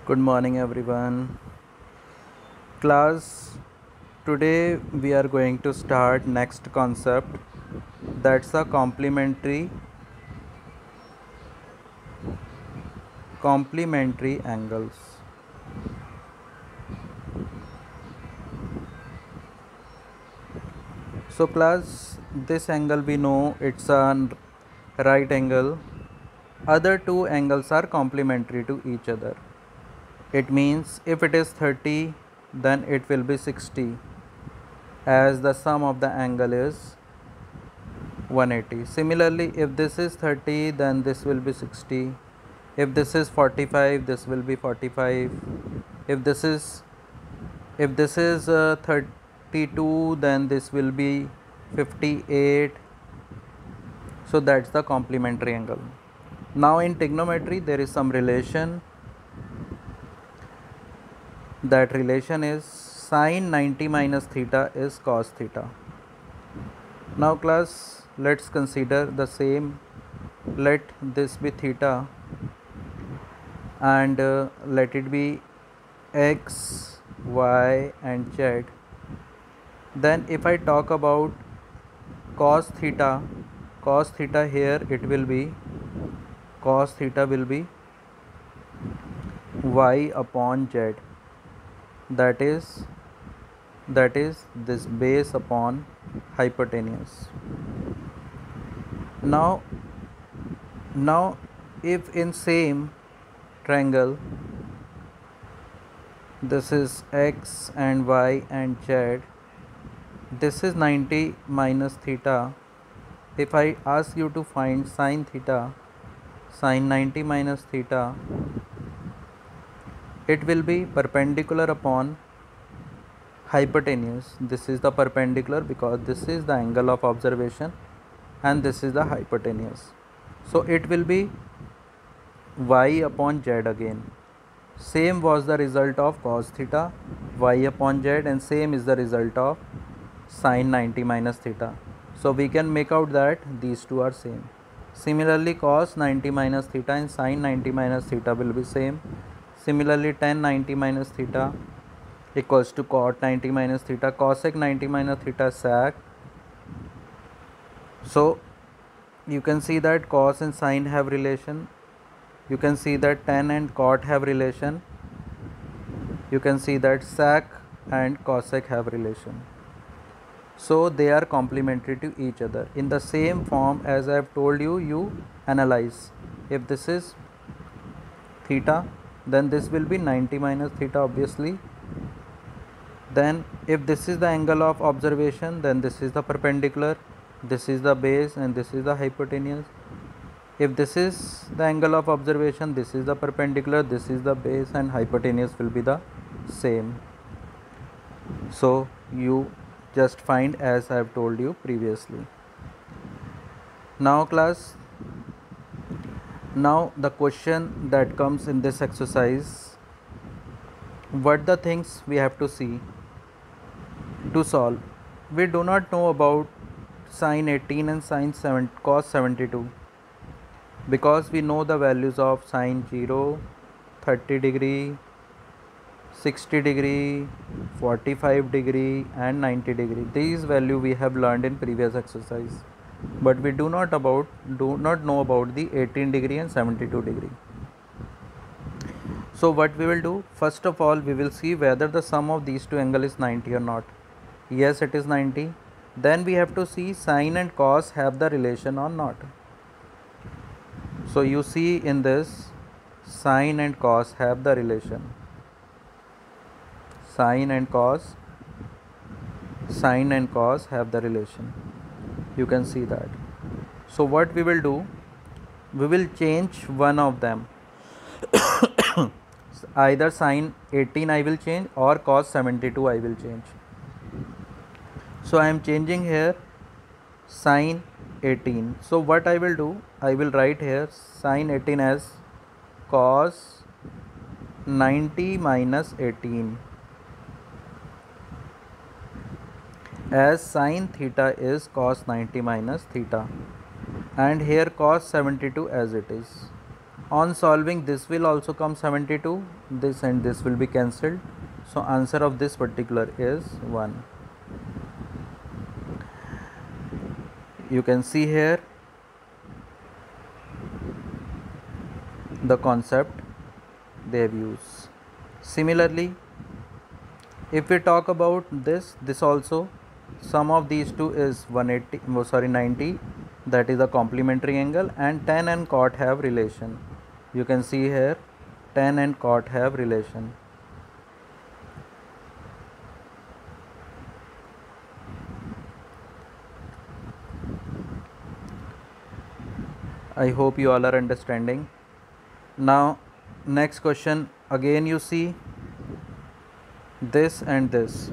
Good morning, everyone. Class, today we are going to start next concept, that's a complementary angles. So class, this angle we know it's a right angle. Other two angles are complementary to each other. It means if it is 30, then it will be 60, as the sum of the angle is 180. Similarly, if this is 30, then this will be 60. If this is 45, this will be 45. If this is 32, then this will be 58. So that's the complementary angle. Now in trigonometry there is some relation. That relation is sine 90 minus theta is cos theta. Now class, let's consider the same. Let this be theta and let it be x, y and z. Then if I talk about cos theta here, it will be cos theta will be y upon z, that is this base upon hypotenuse. Now if in same triangle this is x and y and z, this is 90 minus theta. If I ask you to find sine theta, sine 90 minus theta, it will be perpendicular upon hypotenuse. This is the perpendicular because this is the angle of observation and this is the hypotenuse. So it will be y upon z again. Same was the result of cos theta, y upon z, and same is the result of sine 90 minus theta. So we can make out that these two are same. Similarly, cos 90 minus theta and sine 90 minus theta will be same. Similarly, tan 90 minus theta equals to cot 90 minus theta, cosec 90 minus theta sec. So you can see that cos and sine have relation. You can see that tan and cot have relation. You can see that sec and cosec have relation. So they are complementary to each other. In the same form as I have told you, you analyze. If this is theta, then this will be 90 minus theta obviously. Then if this is the angle of observation, then this is the perpendicular, this is the base and this is the hypotenuse. If this is the angle of observation, this is the perpendicular, this is the base and hypotenuse will be the same. So you just find as I have told you previously. Now class, now the question that comes in this exercise, what the things we have to see to solve. We do not know about sine 18 and sine 7 cos 72 because we know the values of sine 0, 30 degree, 60 degree, 45 degree and 90 degree. These value we have learned in previous exercise, but we do not know about the 18 degree and 72 degree. So what we will do, first of all we will see whether the sum of these two angle is 90 or not. Yes, it is 90. Then we have to see sine and cos have the relation or not. So you see in this, sine and cos have the relation. Sine and cos have the relation. You can see that. So what we will do, we will change one of them. Either sine 18 I will change or cos 72 I will change. So I am changing here sine 18. So what I will do, I will write here sine 18 as cos 90 minus 18, as sine theta is cos 90 minus theta, and here cos 72 as it is. On solving, this will also come 72, this and this will be cancelled. So answer of this particular is 1. You can see here the concept they have used. Similarly, if we talk about this also, sum of these two is 90, that is a complementary angle, and tan and cot have relation. You can see here tan and cot have relation. I hope you all are understanding. Now next question, again you see this and this,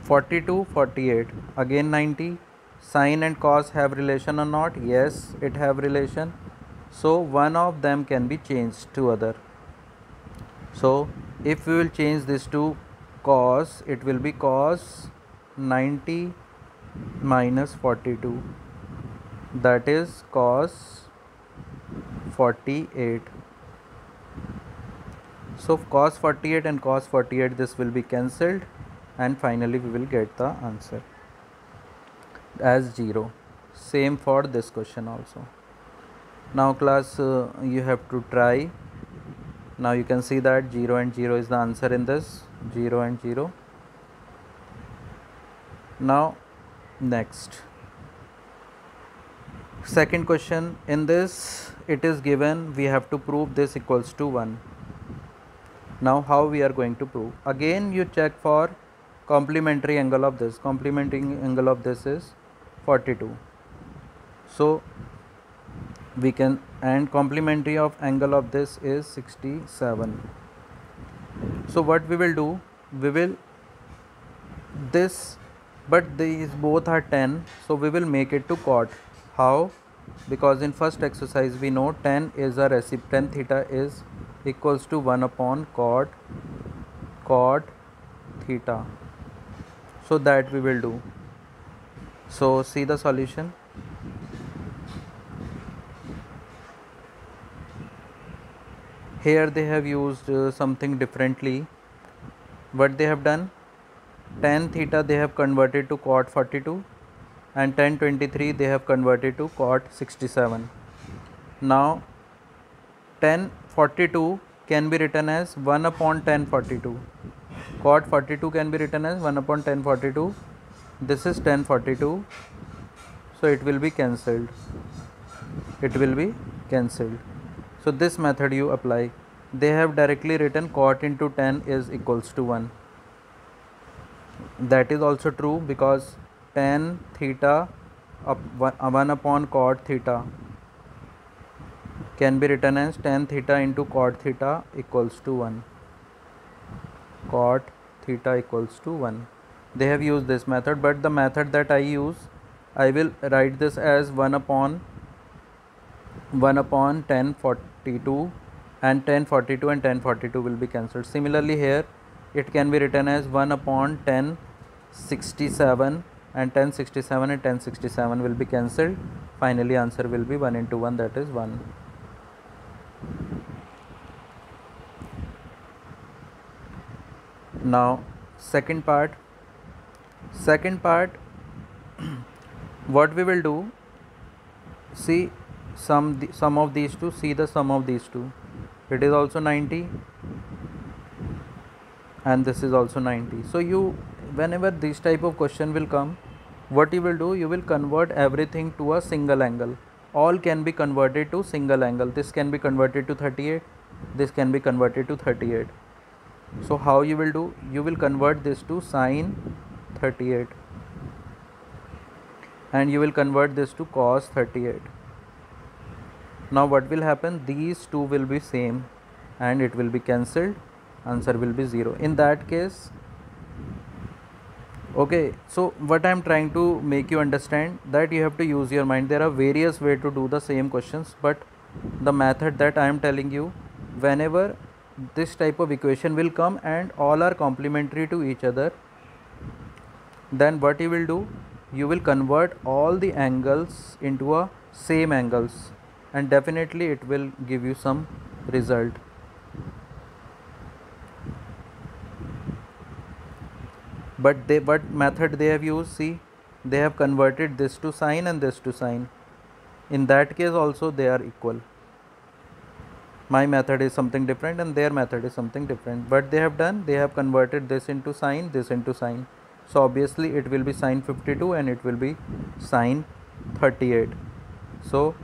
42 48, again 90. Sine and cos have relation or not? Yes, it have relation. So one of them can be changed to other. So if we will change this to cos, it will be cos 90 minus 42, that is cos 48. So cos 48 and cos 48, this will be cancelled, and finally we will get the answer as 0. Same for this question also. Now class, you have to try. Now you can see that 0 and 0 is the answer in this, 0 and 0. Now next, second question. In this it is given we have to prove this equals to 1. Now how we are going to prove? Again you check for complementary angle of this. Complementary angle of this is 42. So we can, and complementary of angle of this is 67. So what we will do, we will this, but these both are 10, so we will make it to cot. How? Because in first exercise we know tan is a tan theta is equals to 1 upon cot theta. So that we will do. So see the solution. Here they have used something differently. What they have done, tan theta they have converted to cot 42, and tan 23 they have converted to cot 67. Now tan 42 can be written as 1 upon tan 42. Cot 42 can be written as 1 upon tan 42. This is tan 42, so it will be cancelled. It will be cancelled. So this method you apply. They have directly written cot into tan is equals to 1. That is also true, because tan theta 1 upon cot theta can be written as tan theta into cot theta equals to 1. Cot theta equals to 1. They have used this method, but the method that I use, I will write this as 1 upon tan 42, and tan 42 and tan 42 will be cancelled. Similarly here it can be written as 1 upon tan 67, and tan 67 and tan 67 will be cancelled. Finally answer will be 1 into 1, that is 1. Now second part, what we will do, see sum of these two, see the sum of these two. It is also 90 and this is also 90. So you, whenever this type of question will come, what you will do, you will convert everything to a single angle. All can be converted to single angle. This can be converted to 38, this can be converted to 38. So how you will do, you will convert this to sine 38, and you will convert this to cos 38. Now what will happen, these two will be same and it will be cancelled, answer will be 0 in that case. Okay, so what I am trying to make you understand, that you have to use your mind. There are various ways to do the same questions, but the method that I am telling you, whenever this type of equation will come and all are complementary to each other, then what you will do, you will convert all the angles into a same angles. and definitely it will give you some result. But they, what method they have used, see, they have converted this to sine and this to sine. In that case also they are equal. My method is something different and their method is something different. What they have done, they have converted this into sine, this into sine. So obviously it will be sine 52 and it will be sine 38. So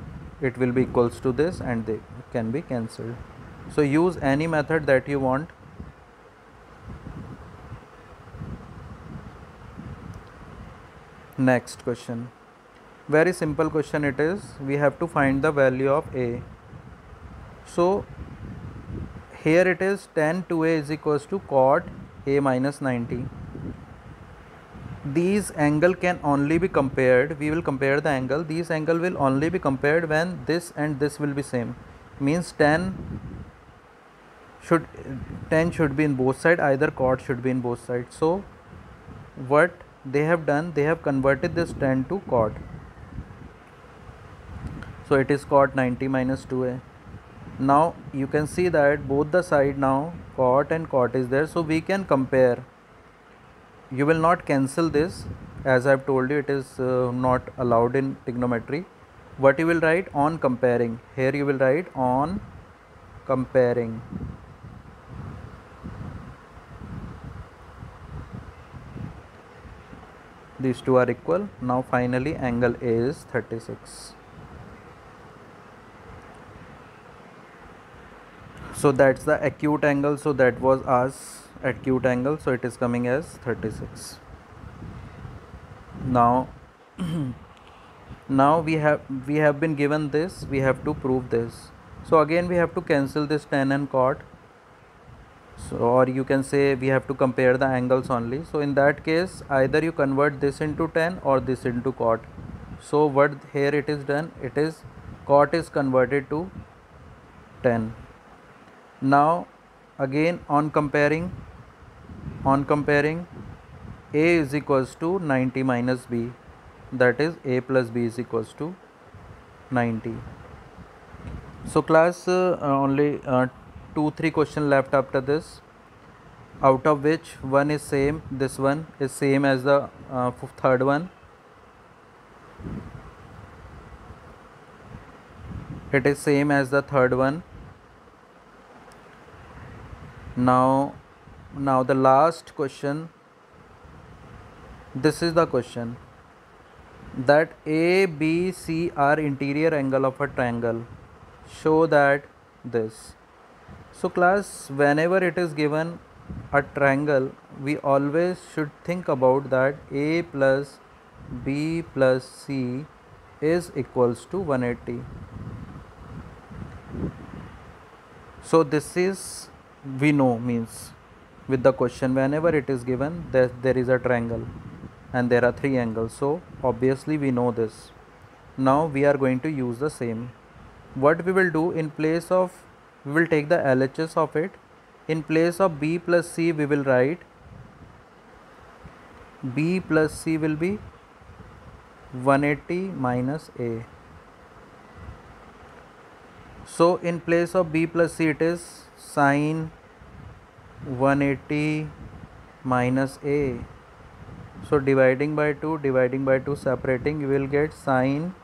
it will be equals to this and they can be cancelled. So use any method that you want. Next question. Very simple question it is. We have to find the value of a. So here it is tan 2a is equals to cot a minus 90. These angle can only be compared, we will compare the angle, these angle will only be compared when this and this will be same. Means tan should be in both sides, either cot should be in both sides. So what they have done, they have converted this tan to cot. So it is cot 90 minus 2a. Now you can see that both the side now cot and cot is there, so we can compare. You will not cancel this, as I have told you it is not allowed in trigonometry. What you will write? On comparing. Here you will write on comparing. These two are equal. Now finally angle A is 36. So that's the acute angle. So that was as acute angle. So it is coming as 36. Now now we have been given this, we have to prove this. So again we have to cancel this tan and cot. So, or you can say we have to compare the angles only. So in that case either you convert this into tan or this into cot. So what here it is done, it is cot is converted to tan. Now again on comparing a is equals to 90 minus b, that is a plus b is equals to 90. So class only 2-3 question left after this, out of which one is same, this one is same as the third one. It is same as the third one. Now the last question, this is the question, that A, B, C are interior angle of a triangle. Show that this. So class, whenever it is given a triangle, we always should think about that A plus B plus C is equals to 180. So this is, we know, means with the question whenever it is given that there is a triangle and there are 3 angles, so obviously we know this. Now we are going to use the same. What we will do, in place of, we will take the LHS of it. In place of B plus C we will write B plus C will be 180 minus A. So in place of B plus C it is sine 180 minus A. So dividing by 2, separating, you will get sine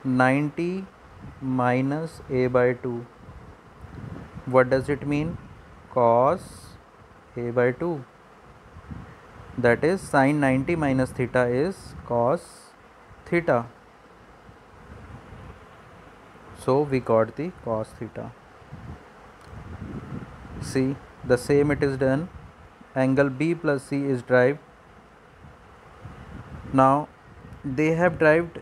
90 minus A by 2. What does it mean? Cos A by 2. That is sine 90 minus theta is cos theta. So we got the cos theta. See, the same it is done. Angle B plus C is derived. Now they have derived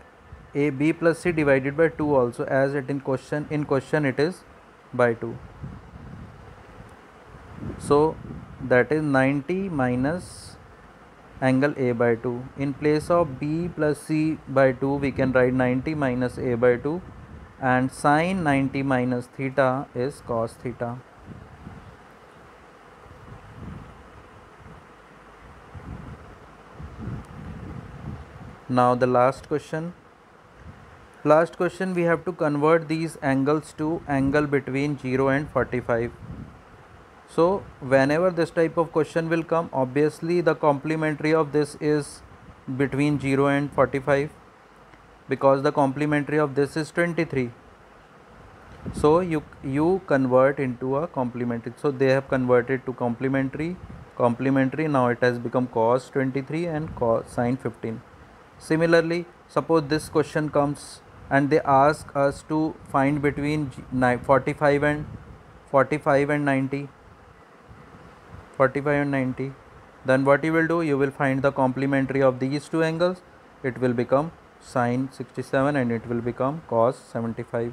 a B plus C divided by 2 also, as it in question it is by 2. So that is 90 minus angle A by 2. In place of B plus C by 2 we can write 90 minus A by 2, and sine 90 minus theta is cos theta. Now the last question, Last question, we have to convert these angles to angle between 0 and 45. So whenever this type of question will come, obviously the complementary of this is between 0 and 45, because the complementary of this is 23. So you convert into a complementary. So they have converted to complementary. Now it has become cos 23 and cos sin 15. Similarly, suppose this question comes and they ask us to find between 45 and 90. 45 and 90. Then what you will do, you will find the complementary of these two angles. It will become sin 67 and it will become cos 75.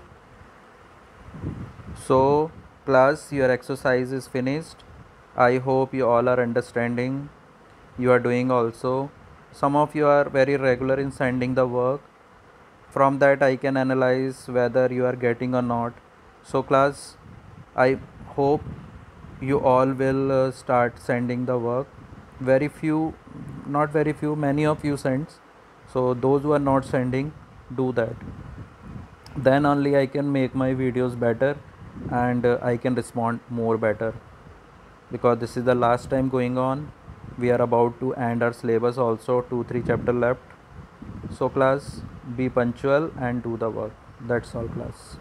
So class, your exercise is finished. I hope you all are understanding. You are doing also. Some of you are very regular in sending the work. From that I can analyze whether you are getting or not. So class, I hope you all will start sending the work. Very few, not very few, many of you sends. So those who are not sending, do that. Then only I can make my videos better and I can respond more better, because this is the last time going on. We are about to end our syllabus also, 2-3 chapter left. So class, be punctual and do the work. That's all class.